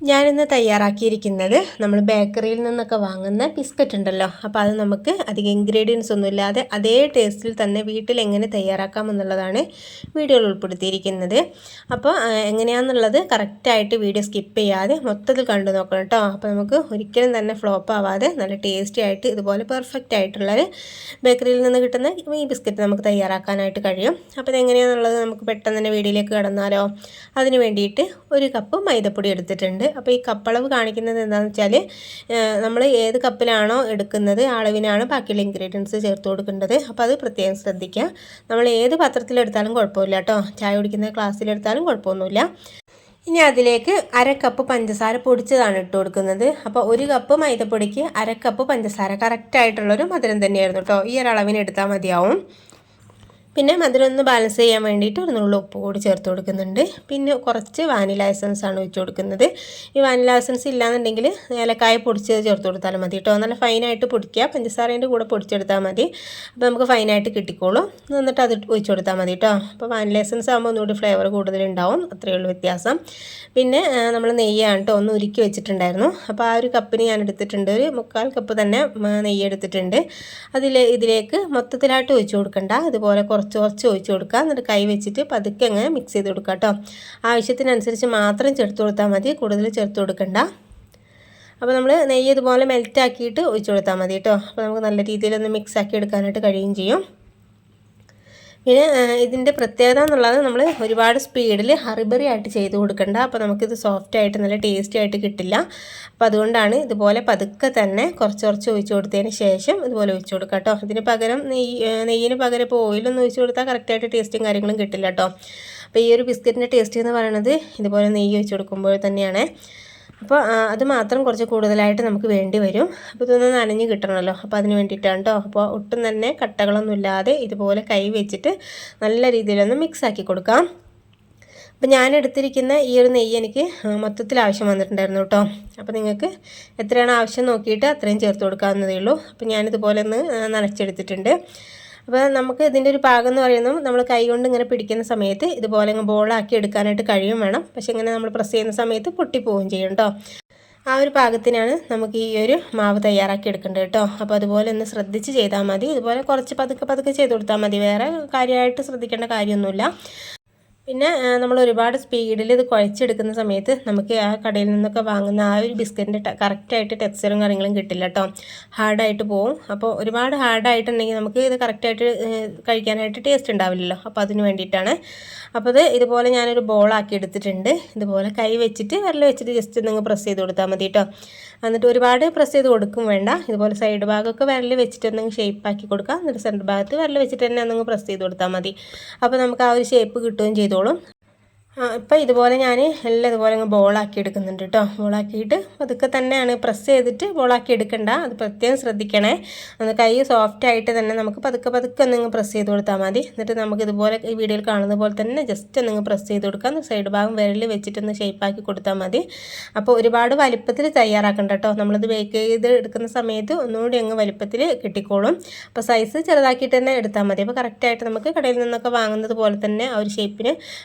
ഞാനിന്ന് തയ്യാറാക്കിയിരിക്കുന്നത് നമ്മൾ ബേക്കറിയിൽ നിന്നൊക്കെ വാങ്ങുന്ന ബിസ്ക്കറ്റ് ഉണ്ടല്ലോ. അപ്പോൾ അത് നമുക്ക് അധികം ഇൻഗ്രീഡിയൻസ് ഒന്നും ഇല്ലാതെ അതേ ടേസ്റ്റിൽ തന്നെ വീട്ടിൽ എങ്ങനെ തയ്യാറാക്കാമെന്നുള്ളതാണ് വീഡിയോയിൽ ഉൾപ്പെടുത്തിയിരിക്കുന്നത്. അപ്പോൾ എങ്ങനെയാണെന്നുള്ളത് കറക്റ്റായിട്ട് വീഡിയോ സ്കിപ്പ് ചെയ്യാതെ മൊത്തത്തിൽ കണ്ടു നോക്കണം കേട്ടോ. അപ്പോൾ നമുക്ക് ഒരിക്കലും തന്നെ ഫ്ലോപ്പ് ആവാതെ നല്ല ടേസ്റ്റി ആയിട്ട് ഇതുപോലെ പെർഫെക്റ്റ് ആയിട്ടുള്ളൊരു ബേക്കറിയിൽ നിന്ന് കിട്ടുന്ന ഈ ബിസ്ക്കറ്റ് നമുക്ക് തയ്യാറാക്കാനായിട്ട് കഴിയും. അപ്പോൾ ഇതെങ്ങനെയാണെന്നുള്ളത് നമുക്ക് പെട്ടെന്ന് തന്നെ വീഡിയോയിലേക്ക് കടന്നാലോ. അതിന് വേണ്ടിയിട്ട് 1 കപ്പ് മൈദപ്പൊടി എടുത്തിട്ടുണ്ട്. അപ്പോൾ ഈ കപ്പളവ് കാണിക്കുന്നത് എന്താണെന്ന് വെച്ചാൽ നമ്മൾ ഏത് കപ്പിലാണോ എടുക്കുന്നത് ആ അളവിനാണ് ബാക്കിയുള്ള ഇൻഗ്രീഡിയൻസ് ചേർത്ത് കൊടുക്കേണ്ടത്. അപ്പോൾ അത് പ്രത്യേകം ശ്രദ്ധിക്കുക. നമ്മൾ ഏത് പാത്രത്തിലെടുത്താലും കുഴപ്പമില്ല കേട്ടോ. ചായ കുടിക്കുന്ന ഗ്ലാസ്സിലെടുത്താലും കുഴപ്പമൊന്നുമില്ല. ഇനി അതിലേക്ക് 1/2 കപ്പ് പഞ്ചസാര പൊടിച്ചതാണ് ഇട്ട് കൊടുക്കുന്നത്. അപ്പോൾ 1 കപ്പ് മൈദപ്പൊടിക്ക് 1/2 കപ്പ് പഞ്ചസാര കറക്റ്റായിട്ടുള്ളൊരു മധുരം തന്നെയായിരുന്നു കേട്ടോ. ഈ ഒരു അളവിന് എടുത്താൽ മതിയാവും. പിന്നെ മധുരം ഒന്ന് ബാലൻസ് ചെയ്യാൻ വേണ്ടിയിട്ട് 1 നുള്ളു ഉപ്പ് കൂടി ചേർത്ത് കൊടുക്കുന്നുണ്ട്. പിന്നെ കുറച്ച് വാനില എസൻസ് ആണ് ഒഴിച്ച് കൊടുക്കുന്നത്. ഈ വാനില എസൻസ് ഇല്ലാന്നുണ്ടെങ്കിൽ ഏലക്കായ പൊടിച്ച് ചേർത്ത് കൊടുത്താലും മതി കേട്ടോ. നല്ല ഫൈനായിട്ട് പൊടിക്കുക. പഞ്ചസാരേൻ്റെ കൂടെ പൊടിച്ചെടുത്താൽ മതി. അപ്പോൾ നമുക്ക് ഫൈനായിട്ട് കിട്ടിക്കോളും. എന്നിട്ട് അത് ഒഴിച്ച് കൊടുത്താൽ മതി കേട്ടോ. അപ്പോൾ വാനില എസൻസ് ആകുമ്പോൾ ഒന്നുകൂടി ഫ്ലേവർ കൂടുതലുണ്ടാവും. അത്രയേ ഉള്ളൂ വ്യത്യാസം. പിന്നെ നമ്മൾ നെയ്യാണ് കേട്ടോ ഒന്ന് ഉരുക്കി വെച്ചിട്ടുണ്ടായിരുന്നു. അപ്പോൾ ആ ഒരു കപ്പിന് ഞാൻ എടുത്തിട്ടുണ്ട്. 1/4 കപ്പ് തന്നെ നെയ്യ് എടുത്തിട്ടുണ്ട്. ഇതിലേക്ക് മൊത്തത്തിലായിട്ട് ഒഴിച്ച് കൊടുക്കണ്ട. ഇതുപോലെ കുറച്ച് ഒഴിച്ച് കൊടുക്കുക. എന്നിട്ട് കൈ വെച്ചിട്ട് പതുക്കെ അങ്ങനെ മിക്സ് ചെയ്ത് കൊടുക്കുക കേട്ടോ. ആവശ്യത്തിനനുസരിച്ച് മാത്രം ചേർത്ത് കൊടുത്താൽ മതി, കൂടുതൽ ചേർത്ത് കൊടുക്കണ്ട. അപ്പോൾ നമ്മൾ നെയ്യ് ഇതുപോലെ മെൽറ്റാക്കിയിട്ട് ഒഴിച്ച് കൊടുത്താൽ മതി കേട്ടോ. അപ്പോൾ നമുക്ക് നല്ല രീതിയിലൊന്ന് മിക്സ് ആക്കി എടുക്കാനായിട്ട് കഴിയുകയും ചെയ്യും. പിന്നെ ഇതിൻ്റെ പ്രത്യേകത എന്നുള്ളത് നമ്മൾ ഒരുപാട് സ്പീഡിൽ ഹറിബറി ആയിട്ട് ചെയ്ത് കൊടുക്കണ്ട. അപ്പോൾ നമുക്കിത് സോഫ്റ്റായിട്ട് നല്ല ടേസ്റ്റി ആയിട്ട് കിട്ടില്ല. അപ്പോൾ അതുകൊണ്ടാണ് ഇതുപോലെ പതുക്കെ തന്നെ കുറച്ച് ഒഴിച്ച് കൊടുത്തതിന് ശേഷം ഇതുപോലെ ഒഴിച്ച് കൊടുക്കുക കേട്ടോ. ഇതിന് പകരം നെയ്യിന് പകരം ഇപ്പോൾ ഓയിലൊന്നും ഒഴിച്ച് കൊടുത്താൽ കറക്റ്റായിട്ട് ടേസ്റ്റും കാര്യങ്ങളും കിട്ടില്ല കേട്ടോ. അപ്പോൾ ഈ ഒരു ബിസ്ക്കറ്റിൻ്റെ ടേസ്റ്റ് എന്ന് പറയുന്നത് ഇതുപോലെ നെയ്യ് ഒഴിച്ച് കൊടുക്കുമ്പോൾ തന്നെയാണ്. അപ്പോൾ അത് മാത്രം കുറച്ച് കൂടുതലായിട്ട് നമുക്ക് വേണ്ടി വരും. അപ്പോൾ ഇതൊന്ന് നനഞ്ഞ് കിട്ടണമല്ലോ. അപ്പോൾ അതിന് വേണ്ടിയിട്ടാണ് കേട്ടോ. അപ്പോൾ ഒട്ടും തന്നെ കട്ടകളൊന്നും ഇല്ലാതെ ഇതുപോലെ കൈ വെച്ചിട്ട് നല്ല രീതിയിലൊന്ന് മിക്സ് ആക്കി കൊടുക്കാം. അപ്പോൾ ഞാൻ എടുത്തിരിക്കുന്ന ഈ ഒരു നെയ്യ് എനിക്ക് മൊത്തത്തിൽ ആവശ്യം വന്നിട്ടുണ്ടായിരുന്നു കേട്ടോ. അപ്പോൾ നിങ്ങൾക്ക് എത്രയാണ് ആവശ്യം നോക്കിയിട്ട് അത്രയും ചേർത്ത് കൊടുക്കാവുന്നതേ ഉള്ളൂ. അപ്പോൾ ഞാനിതുപോലെ ഒന്ന് നനച്ചെടുത്തിട്ടുണ്ട്. അപ്പോൾ നമുക്ക് ഇതിൻ്റെ ഒരു പാകം എന്ന് പറയുന്നത് നമ്മൾ കൈ കൊണ്ട് ഇങ്ങനെ പിടിക്കുന്ന സമയത്ത് ഇതുപോലെ ബോളാക്കി എടുക്കാനായിട്ട് കഴിയും വേണം. പക്ഷേ ഇങ്ങനെ നമ്മൾ പ്രസ് ചെയ്യുന്ന സമയത്ത് പൊട്ടിപ്പോവുകയും ചെയ്യും കേട്ടോ. ആ ഒരു പാകത്തിനാണ് നമുക്ക് ഈ ഒരു മാവ് തയ്യാറാക്കി എടുക്കേണ്ടത് കേട്ടോ. അപ്പോൾ അതുപോലെ ഒന്ന് ശ്രദ്ധിച്ച് ചെയ്താൽ മതി. ഇതുപോലെ കുറച്ച് പതുക്കെ ചെയ്ത് കൊടുത്താൽ മതി. വേറെ കാര്യമായിട്ട് ശ്രദ്ധിക്കേണ്ട കാര്യമൊന്നുമില്ല. പിന്നെ നമ്മൾ ഒരുപാട് സ്പീഡിൽ ഇത് കുഴച്ചെടുക്കുന്ന സമയത്ത് നമുക്ക് ആ കടയിൽ നിന്നൊക്കെ വാങ്ങുന്ന ആ ഒരു ബിസ്ക്കറ്റിൻ്റെ കറക്റ്റായിട്ട് ടെക്സ്ചറും കാര്യങ്ങളും കിട്ടില്ല കേട്ടോ. ഹാർഡായിട്ട് പോവും. അപ്പോൾ ഒരുപാട് ഹാർഡായിട്ടുണ്ടെങ്കിൽ നമുക്ക് ഇത് കറക്റ്റായിട്ട് കഴിക്കാനായിട്ട് ടേസ്റ്റ് ഉണ്ടാവില്ലല്ലോ. അപ്പോൾ അതിന് വേണ്ടിയിട്ടാണ്. അപ്പോൾ ഇതുപോലെ ഞാനൊരു ബോളാക്കി എടുത്തിട്ടുണ്ട്. ഇതുപോലെ കൈ വെച്ചിട്ട് വിരൽ വെച്ചിട്ട് ജസ്റ്റ് നിങ്ങൾ പ്രസ് ചെയ്ത് കൊടുത്താൽ മതി കേട്ടോ. എന്നിട്ട് ഒരുപാട് പ്രസ് ചെയ്ത് കൊടുക്കും വേണ്ട. ഇതുപോലെ സൈഡ് ഭാഗമൊക്കെ വിരൽ വെച്ചിട്ട് എന്തെങ്കിലും ഷേപ്പാക്കി കൊടുക്കുക. എന്നിട്ട് സെൻറ്റർ ഭാഗത്ത് വിരൽ വെച്ചിട്ട് തന്നെ എന്തെങ്കിലും പ്രസ് ചെയ്ത് കൊടുത്താൽ മതി. അപ്പോൾ നമുക്ക് ആ ഒരു ഷേപ്പ് കിട്ടുകയും ചെയ്തോളും. ഇപ്പോൾ ഇതുപോലെ ഞാൻ എല്ലാം ഇതുപോലെ അങ്ങ് ബോളാക്കി എടുക്കുന്നുണ്ട് കേട്ടോ. ബോളാക്കിയിട്ട് അതൊക്കെ തന്നെയാണ് പ്രസ് ചെയ്തിട്ട് ബോളാക്കി എടുക്കണ്ട. അത് പ്രത്യേകം ശ്രദ്ധിക്കണേ. അത് കൈ സോഫ്റ്റായിട്ട് തന്നെ നമുക്ക് പതുക്കെ ഒന്നിങ്ങ് പ്രസ് ചെയ്ത് കൊടുത്താൽ മതി. എന്നിട്ട് നമുക്ക് ഇതുപോലെ ഈ വീഡിയോയിൽ കാണുന്ന പോലെ തന്നെ ജസ്റ്റ് ഒന്നിങ്ങ് പ്രസ് ചെയ്ത് കൊടുക്കാം. സൈഡ് ഭാഗം വിരൽ വെച്ചിട്ടൊന്ന് ഷേപ്പാക്കി കൊടുത്താൽ മതി. അപ്പോൾ ഒരുപാട് വലിപ്പത്തിൽ തയ്യാറാക്കണ്ട കേട്ടോ. നമ്മളിത് ബേക്ക് ചെയ്ത് എടുക്കുന്ന സമയത്ത് ഒന്നുകൂടി അങ്ങ് വലിപ്പത്തിൽ കിട്ടിക്കോളും. അപ്പോൾ സൈസ് ചെറുതാക്കിയിട്ട് തന്നെ എടുത്താൽ മതി. അപ്പോൾ കറക്റ്റായിട്ട് നമുക്ക് കടയിൽ നിന്നൊക്കെ വാങ്ങുന്നത് പോലെ തന്നെ ആ ഒരു ഷേപ്പിന്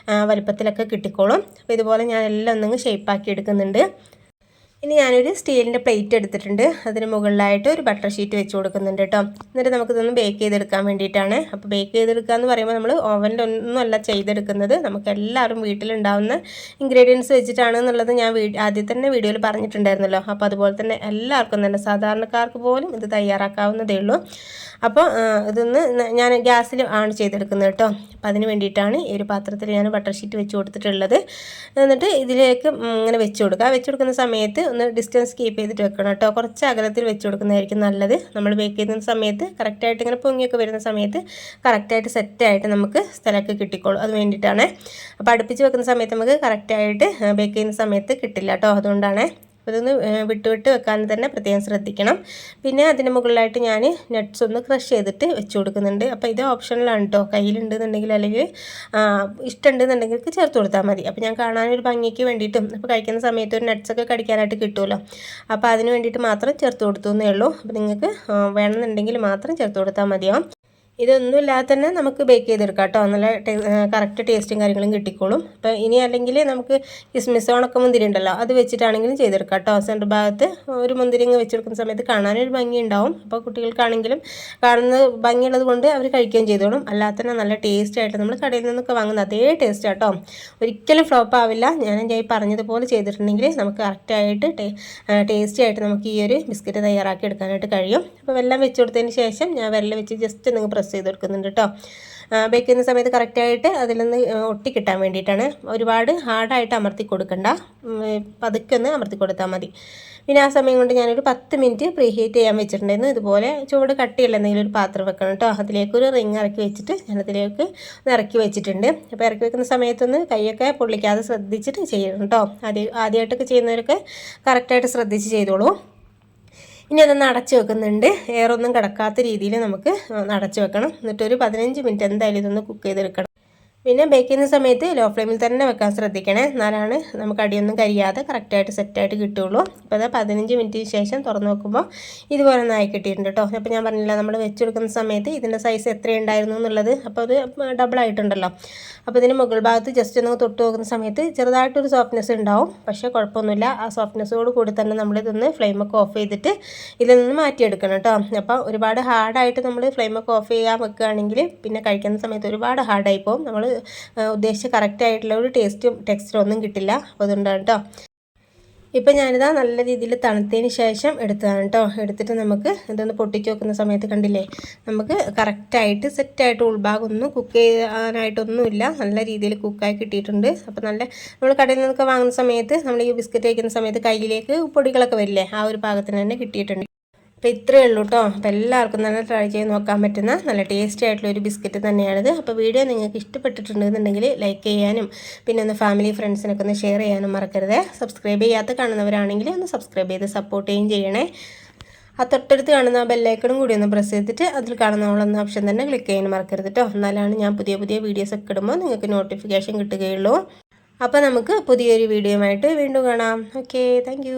വലിപ്പത്തിലൊക്കെ കിട്ടിക്കോളും. അപ്പോൾ ഇതുപോലെ ഞാൻ എല്ലാം ഒന്നും ഷേപ്പാക്കി എടുക്കുന്നുണ്ട്. ഇനി ഞാനൊരു സ്റ്റീലിൻ്റെ പ്ലേറ്റ് എടുത്തിട്ടുണ്ട്. അതിന് മുകളിലായിട്ട് ഒരു ബട്ടർ ഷീറ്റ് വെച്ച് കൊടുക്കുന്നുണ്ട് കേട്ടോ. എന്നിട്ട് നമുക്കിതൊന്ന് ബേക്ക് ചെയ്തെടുക്കാൻ വേണ്ടിയിട്ടാണ്. അപ്പോൾ ബേക്ക് ചെയ്തെടുക്കുക എന്ന് പറയുമ്പോൾ നമ്മൾ ഓവനിലൊന്നുമല്ല ചെയ്തെടുക്കുന്നത്. നമുക്ക് എല്ലാവരും വീട്ടിലുണ്ടാവുന്ന ഇൻഗ്രീഡിയൻസ് വെച്ചിട്ടാണ് എന്നുള്ളത് ഞാൻ ആദ്യം തന്നെ വീഡിയോയിൽ പറഞ്ഞിട്ടുണ്ടായിരുന്നല്ലോ. അപ്പോൾ അതുപോലെ തന്നെ എല്ലാവർക്കും തന്നെ സാധാരണക്കാർക്ക് പോലും ഇത് തയ്യാറാക്കാവുന്നതേ ഉള്ളൂ. അപ്പോൾ ഇതൊന്ന് ഞാൻ ഗ്യാസിൽ ആണ് ചെയ്തെടുക്കുന്നത് കേട്ടോ. അപ്പോൾ അതിന് വേണ്ടിയിട്ടാണ് ഈ ഒരു പാത്രത്തിൽ ഞാൻ ബട്ടർ ഷീറ്റ് വെച്ച് കൊടുത്തിട്ടുള്ളത്. എന്നിട്ട് ഇതിലേക്ക് ഇങ്ങനെ വെച്ച് കൊടുക്കുന്ന സമയത്ത് ഒന്ന് ഡിസ്റ്റൻസ് കീപ്പ് ചെയ്തിട്ട് വെക്കണം കേട്ടോ. കുറച്ച് അകലത്തിൽ വെച്ച് കൊടുക്കുന്നതായിരിക്കും നല്ലത്. നമ്മൾ ബേക്ക് ചെയ്യുന്ന സമയത്ത് കറക്റ്റായിട്ട് ഇങ്ങനെ പൊങ്ങിയൊക്കെ വരുന്ന സമയത്ത് കറക്റ്റായിട്ട് സെറ്റായിട്ട് നമുക്ക് സ്ഥലമൊക്കെ കിട്ടിക്കോളും. അത് വേണ്ടിയിട്ടാണ്. അപ്പോൾ അടുപ്പിച്ച് വെക്കുന്ന സമയത്ത് നമുക്ക് കറക്റ്റായിട്ട് ബേക്ക് ചെയ്യുന്ന സമയത്ത് കിട്ടില്ല കേട്ടോ. അതുകൊണ്ടാണ്. അപ്പോൾ ഇതൊന്ന് വിട്ട് വെക്കാൻ തന്നെ പ്രത്യേകം ശ്രദ്ധിക്കണം. പിന്നെ അതിന് മുകളിലായിട്ട് ഞാൻ നട്ട്സ് ഒന്ന് ക്രഷ് ചെയ്തിട്ട് വെച്ച് കൊടുക്കുന്നുണ്ട്. അപ്പോൾ ഇത് ഓപ്ഷണലാണ് കേട്ടോ. കയ്യിലുണ്ടെന്നുണ്ടെങ്കിൽ അല്ലെങ്കിൽ ഇഷ്ടമുണ്ടെന്നുണ്ടെങ്കിൽ ചേർത്ത് കൊടുത്താൽ മതി. അപ്പോൾ ഞാൻ കാണാനൊരു ഭംഗിക്ക് വേണ്ടിയിട്ടും അപ്പോൾ കഴിക്കുന്ന സമയത്ത് ഒരു നട്ട്സൊക്കെ കടിക്കാനായിട്ട് കിട്ടുമല്ലോ. അപ്പോൾ അതിന് വേണ്ടിയിട്ട് മാത്രം ചേർത്ത് കൊടുത്തു എന്നേ ഉള്ളൂ. അപ്പോൾ നിങ്ങൾക്ക് വേണമെന്നുണ്ടെങ്കിൽ മാത്രം ചേർത്ത് കൊടുത്താൽ മതിയാവും. ഇതൊന്നുമില്ലാതെ തന്നെ നമുക്ക് ബേക്ക് ചെയ്തെടുക്കാം കേട്ടോ. നല്ല കറക്റ്റ് ടേസ്റ്റും കാര്യങ്ങളും കിട്ടിക്കോളും. അപ്പോൾ ഇനി അല്ലെങ്കിൽ നമുക്ക് കിസ്മിസ് ഉണക്കമുന്തിരി ഉണ്ടല്ലോ, അത് വെച്ചിട്ടാണെങ്കിലും ചെയ്തെടുക്കാം കേട്ടോ. സെൻറ്റർ ഭാഗത്ത് ഒരു മുന്തിരിങ്ങ വെച്ചെടുക്കുന്ന സമയത്ത് കാണാനൊരു ഭംഗി ഉണ്ടാവും. അപ്പോൾ കുട്ടികൾക്കാണെങ്കിലും കാണുന്ന ഭംഗിയുള്ളത് കൊണ്ട് അവർ കഴിക്കുകയും ചെയ്തോളും. അല്ലാതെ തന്നെ നല്ല ടേസ്റ്റ് ആയിട്ട് നമ്മൾ കടയിൽ നിന്നൊക്കെ വാങ്ങുന്ന അതേ ടേസ്റ്റ് കേട്ടോ. ഒരിക്കലും ഫ്ലോപ്പ് ആവില്ല. ഞാൻ പറഞ്ഞതുപോലെ ചെയ്തിട്ടുണ്ടെങ്കിൽ നമുക്ക് കറക്റ്റായിട്ട് ടേസ്റ്റി ആയിട്ട് നമുക്ക് ഈ ഒരു ബിസ്ക്കറ്റ് തയ്യാറാക്കി എടുക്കാനായിട്ട് കഴിയും. അപ്പോൾ വെള്ളം വെച്ച് കൊടുത്തതിന് ശേഷം ഞാൻ വെള്ളം വെച്ച് ജസ്റ്റ് നിങ്ങൾ പ്രസ് ചെയ്ത് കൊടുക്കുന്നുണ്ട് കേട്ടോ. ബേക്ക് ചെയ്യുന്ന സമയത്ത് കറക്റ്റായിട്ട് അതിലൊന്ന് ഒട്ടിക്കിട്ടാൻ വേണ്ടിയിട്ടാണ്. ഒരുപാട് ഹാർഡായിട്ട് അമർത്തി കൊടുക്കണ്ട, പതുക്കെ ഒന്ന് അമർത്തി കൊടുത്താൽ മതി. പിന്നെ ആ സമയം കൊണ്ട് ഞാനൊരു 10 മിനിറ്റ് പ്രീ ഹീറ്റ് ചെയ്യാൻ വെച്ചിട്ടുണ്ടായിരുന്നു. ഇതുപോലെ ചൂട് കട്ടിയുള്ള എന്തെങ്കിലും ഒരു പാത്രം വെക്കണം കേട്ടോ. അതിലേക്കൊരു റിങ് ഇറക്കി വെച്ചിട്ട് ഞാനതിലേക്ക് ഒന്ന് ഇറക്കി വെച്ചിട്ടുണ്ട്. അപ്പോൾ ഇറക്കി വെക്കുന്ന സമയത്തൊന്ന് കൈയൊക്കെ പൊള്ളിക്കാതെ ശ്രദ്ധിച്ചിട്ട് ചെയ്യണം കേട്ടോ. ആദ്യമായിട്ടൊക്കെ ചെയ്യുന്നവരൊക്കെ കറക്റ്റായിട്ട് ശ്രദ്ധിച്ച് ചെയ്തോളൂ. ഇനി അതൊന്ന് അടച്ച് വെക്കുന്നുണ്ട്. എയറൊന്നും കിടക്കാത്ത രീതിയിൽ നമുക്ക് അടച്ച് വെക്കണം. എന്നിട്ടൊരു 15 മിനിറ്റ് എന്തായാലും ഇതൊന്ന് കുക്ക് ചെയ്തെടുക്കണം. പിന്നെ ബേക്ക് ചെയ്യുന്ന സമയത്ത് ലോ ഫ്ലെയിമിൽ തന്നെ വെക്കാൻ ശ്രദ്ധിക്കണേ. എന്നാലാണ് നമുക്ക് അടിയൊന്നും കരിയാതെ കറക്റ്റായിട്ട് സെറ്റായിട്ട് കിട്ടുള്ളൂ. അപ്പോൾ അത് 15 മിനിറ്റിന് ശേഷം തുറന്ന് നോക്കുമ്പോൾ ഇതുപോലെ ഒന്ന് ആയി കിട്ടിയിട്ടുണ്ട് കേട്ടോ. അപ്പോൾ ഞാൻ പറഞ്ഞില്ല, നമ്മൾ വെച്ചെടുക്കുന്ന സമയത്ത് ഇതിൻ്റെ സൈസ് എത്രയുണ്ടായിരുന്നു എന്നുള്ളത്. അപ്പോൾ അത് ഡബിളായിട്ടുണ്ടല്ലോ. അപ്പോൾ ഇതിന് മുകൾ ഭാഗത്ത് ജസ്റ്റ് ഒന്ന് തൊട്ട് നോക്കുന്ന സമയത്ത് ചെറുതായിട്ടൊരു സോഫ്റ്റ്നെസ് ഉണ്ടാവും. പക്ഷേ കുഴപ്പമൊന്നുമില്ല. ആ സോഫ്റ്റ്നെസ്സോട് കൂടി തന്നെ നമ്മളിതൊന്ന് ഫ്ലെയിമൊക്കെ ഓഫ് ചെയ്തിട്ട് ഇതിൽ നിന്ന് മാറ്റിയെടുക്കണം കേട്ടോ. അപ്പോൾ ഒരുപാട് ഹാർഡായിട്ട് നമ്മൾ ഫ്ലെയിമൊക്കെ ഓഫ് ചെയ്യാൻ വെക്കുകയാണെങ്കിൽ പിന്നെ കഴിക്കുന്ന സമയത്ത് ഒരുപാട് ഹാർഡായി പോകും. നമ്മൾ ഉദ്ദേശിച്ച കറക്റ്റായിട്ടുള്ള ഒരു ടെക്സ്ചറും ഒന്നും കിട്ടില്ല. അപ്പോൾ അതുകൊണ്ടാണ് കേട്ടോ. ഇപ്പം ഞാനിതാ നല്ല രീതിയിൽ തണുത്തതിന് ശേഷം എടുത്തതാണ് കേട്ടോ. എടുത്തിട്ട് നമുക്ക് ഇതൊന്ന് പൊട്ടിച്ച് വെക്കുന്ന സമയത്ത് കണ്ടില്ലേ, നമുക്ക് കറക്റ്റായിട്ട് സെറ്റായിട്ട് ഉൾഭാഗം ഒന്നും കുക്ക് ചെയ്യാനായിട്ടൊന്നുമില്ല. നല്ല രീതിയിൽ കുക്കായി കിട്ടിയിട്ടുണ്ട്. അപ്പോൾ നല്ല നമ്മൾ കടയിൽ നിന്നൊക്കെ വാങ്ങുന്ന സമയത്ത് നമ്മൾ ഈ ബിസ്ക്കറ്റ് വയ്ക്കുന്ന സമയത്ത് കയ്യിലേക്ക് പൊടികളൊക്കെ വരില്ലേ, ആ ഒരു പാകത്തിന് തന്നെ കിട്ടിയിട്ടുണ്ട്. അപ്പോൾ ഇത്രയേ ഉള്ളൂ കേട്ടോ. അപ്പോൾ എല്ലാവർക്കും തന്നെ ട്രൈ ചെയ്ത് നോക്കാൻ പറ്റുന്ന നല്ല ടേസ്റ്റി ആയിട്ടുള്ള ഒരു ബിസ്ക്കറ്റ് തന്നെയാണിത്. അപ്പോൾ വീഡിയോ നിങ്ങൾക്ക് ഇഷ്ടപ്പെട്ടിട്ടുണ്ടെന്നുണ്ടെങ്കിൽ ലൈക്ക് ചെയ്യാനും പിന്നെ ഒന്ന് ഫാമിലി ഫ്രണ്ട്സിനൊക്കെ ഒന്ന് ഷെയർ ചെയ്യാനും മറക്കരുത്. സബ്സ്ക്രൈബ് ചെയ്യാത്ത കാണുന്നവരാണെങ്കിൽ ഒന്ന് സബ്സ്ക്രൈബ് ചെയ്ത് സപ്പോർട്ട് ചെയ്യുകയും ചെയ്യണേ. ആ തൊട്ടടുത്ത് കാണുന്ന ബെല്ലൈക്കണും കൂടി ഒന്ന് പ്രസ് ചെയ്തിട്ട് അതിൽ കാണുന്ന ഓളെന്ന ഓപ്ഷൻ തന്നെ ക്ലിക്ക് ചെയ്യാൻ മറക്കരുത് കേട്ടോ. എന്നാലാണ് ഞാൻ പുതിയ വീഡിയോസൊക്കെ ഇടുമ്പോൾ നിങ്ങൾക്ക് നോട്ടിഫിക്കേഷൻ കിട്ടുകയുള്ളൂ. അപ്പോൾ നമുക്ക് പുതിയൊരു വീഡിയോയുമായിട്ട് വീണ്ടും കാണാം. Okay, thank